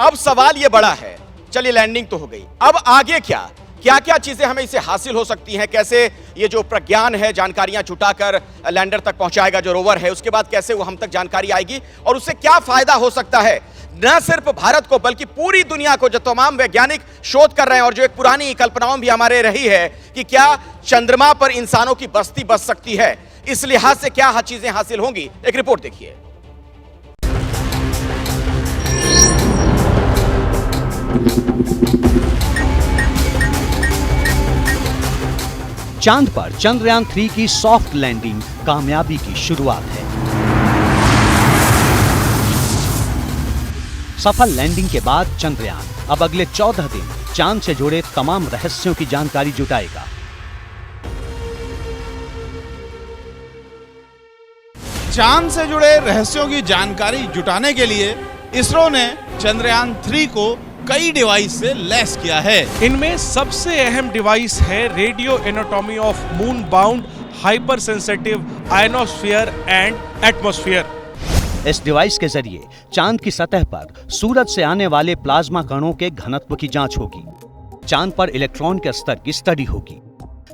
अब सवाल ये बड़ा है, चलिए लैंडिंग तो हो गई, अब आगे क्या क्या क्या चीजें हमें इसे हासिल हो सकती हैं? कैसे ये जो प्रज्ञान है जानकारियां जुटाकर लैंडर तक पहुंचाएगा जो रोवर है, उसके बाद कैसे वो हम तक जानकारी आएगी और उससे क्या फायदा हो सकता है न सिर्फ भारत को बल्कि पूरी दुनिया को, जो तमाम वैज्ञानिक शोध कर रहे हैं और जो एक पुरानी कल्पनाओं भी हमारे रही है कि क्या चंद्रमा पर इंसानों की बस्ती बस सकती है, इस लिहाज से क्या चीजें हासिल होंगी, एक रिपोर्ट देखिए। चांद पर चंद्रयान 3 की सॉफ्ट लैंडिंग कामयाबी की शुरुआत है। सफल लैंडिंग के बाद चंद्रयान अब अगले 14 दिन चांद से जुड़े तमाम रहस्यों की जानकारी जुटाएगा। चांद से जुड़े रहस्यों की जानकारी जुटाने के लिए इसरो ने चंद्रयान 3 को कई डिवाइस से लैस किया है। इनमें सबसे अहम डिवाइस है radio anatomy of moon bound hyper sensitive ionosphere and atmosphere. इस डिवाइस के जरिए चांद की सतह पर सूरज से आने वाले प्लाज्मा कणों के घनत्व की जांच होगी। चांद पर इलेक्ट्रॉन के स्तर की स्टडी होगी।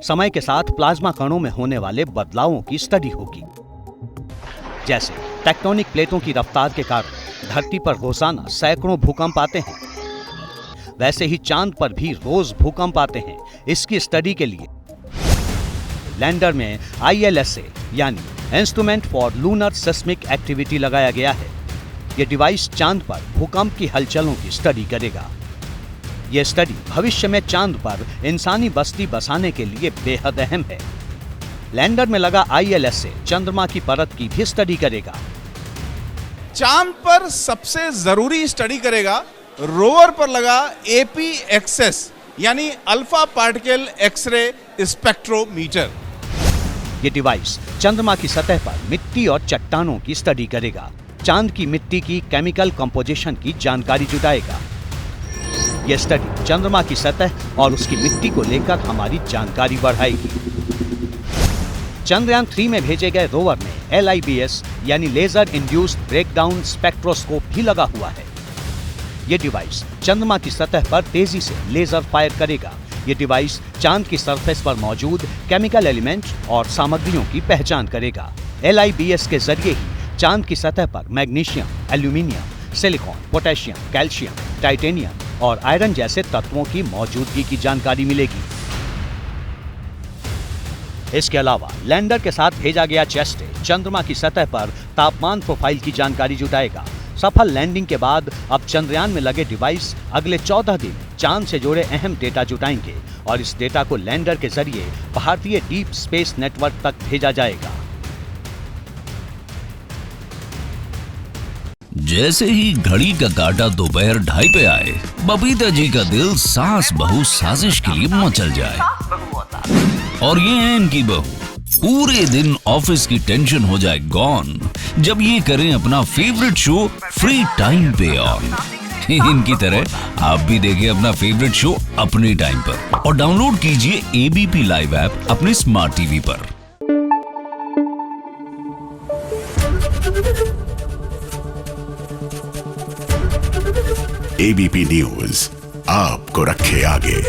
समय के साथ प्लाज्मा कणों में होने वाले बदलावों की स्टडी होगी। जैसे टेक्टोनिक प्लेटों की रफ्तार के कारण धरती पर रोजाना सैकड़ों भूकंप आते हैं, वैसे ही चांद पर भी रोज भूकंप आते हैं। इसकी स्टडी के लिए लैंडर में ILSA यानी instrument for lunar seismic activity लगाया गया है। यह डिवाइस चांद पर भूकंप की हलचलों की स्टडी करेगा। यह स्टडी भविष्य में चांद पर इंसानी बस्ती बसाने के लिए बेहद अहम है। लैंडर में लगा ILSA चंद्रमा की परत की भी स्टडी करेगा। चांद पर सबसे जरूरी स्टडी करेगा रोवर पर लगा APXS यानी अल्फा पार्टिकल एक्सरे स्पेक्ट्रोमीटर। ये डिवाइस चंद्रमा की सतह पर मिट्टी और चट्टानों की स्टडी करेगा। चांद की मिट्टी की केमिकल कंपोजिशन की जानकारी जुटाएगा। यह स्टडी चंद्रमा की सतह और उसकी मिट्टी को लेकर हमारी जानकारी बढ़ाएगी। चंद्रयान 3 में भेजे गए रोवर में LIBS यानी लेजर इंड्यूस्ड ब्रेकडाउन स्पेक्ट्रोस्कोप भी लगा हुआ है। यह डिवाइस चंद्रमा की सतह पर तेजी से लेजर फायर करेगा। यह डिवाइस चांद की सरफेस पर मौजूद केमिकल एलिमेंट और सामग्रियों की पहचान करेगा। LIBS के जरिए ही चांद की सतह पर magnesium, aluminium, silicon, potassium, calcium, titanium और आयरन जैसे तत्वों की मौजूदगी की जानकारी मिलेगी। इसके अलावा लैंडर के साथ भेजा गया चेस्टे चंद्रमा की सतह पर तापमान प्रोफाइल की जानकारी जुटाएगा। सफल लैंडिंग के बाद अब चंद्रयान में लगे डिवाइस अगले 14 दिन चांद से जुड़े अहम डेटा जुटाएंगे और इस डेटा को लैंडर के जरिए भारतीय डीप स्पेस नेटवर्क तक भेजा जाएगा। जैसे ही घड़ी का काटा दोपहर 2:30 पे आए, बबीता जी का दिल सास बहू साजिश के लिए मचल जाए। और ये है इनकी बहू, पूरे दिन ऑफिस की टेंशन हो जाए गॉन जब ये करें अपना फेवरेट शो फ्री टाइम पे ऑन। इनकी तरह आप भी देखिए अपना फेवरेट शो अपने टाइम पर और डाउनलोड कीजिए ABP लाइव ऐप अपने स्मार्ट टीवी पर। ABP न्यूज आपको रखे आगे।